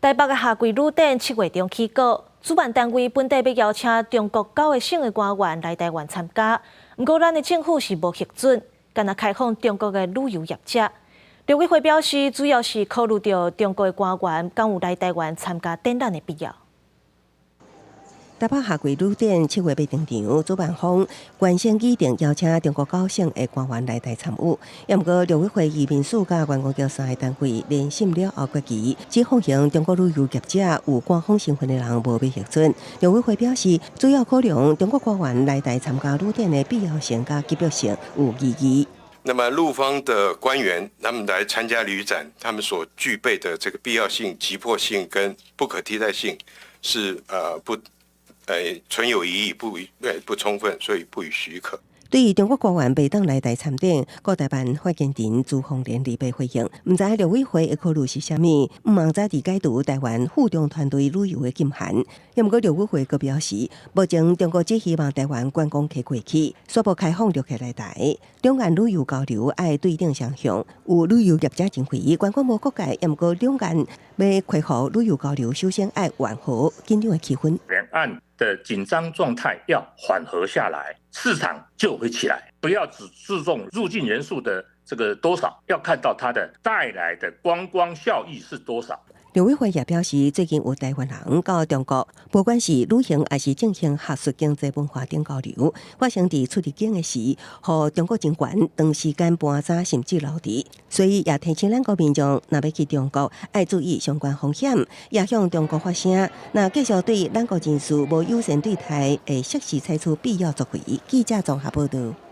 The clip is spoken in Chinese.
台北的夏季旅展7月中起稿，主办单位本地要邀请中国9个省的官员来台湾参加，不过咱的政府是无核准，干那开放中国的旅游业者。陆委会表示，主要是考虑到中国的官员敢有来台湾参加展览的必要。 台北夏季旅展7月要登场，主办方原先预定邀请中国9省的官员来台参与，也不过陆委会移民署甲观光局3个单位联审了后决议，只放行中国旅游业者有官方身份的人无被核准。陆委会表示，主要考量中国官员来台参加旅展的必要性甲急迫性有异议。 那么陆方的官员他们来参加旅展，他们所具备的这个必要性、急迫性跟不可替代性是存有疑义，不充分，所以不予许可。 对于中国官员未当来台参展，国台办发言人朱凤莲离别回应，唔知陆委会的考虑是啥物，唔忙早伫解读台湾附中团队旅游的禁函。也不过陆委会阁表示，目前中国只希望台湾观光客过去，宣布开放陆客来台，两岸旅游交流爱对等相向。有旅游业者认为，观光无国界，也不过两岸要恢复旅游交流，首先爱缓和紧张的气氛。两岸的紧张状态要缓和下来，市场就会起来。不要只注重入境人数的这个多少，要看到它的带来的观光效益是多少。 陆委会也表示，最近有台湾人到中国，不管是旅行还是进行学术、经济、文化等交流，发生伫出入境的时，和中国警官长时间搬查甚至留置。所以也提醒咱国民众，若要去中国，要注意相关风险，也向中国发声。那继续对咱国人士无优先对待，会适时采取必要作为。记者综合报道。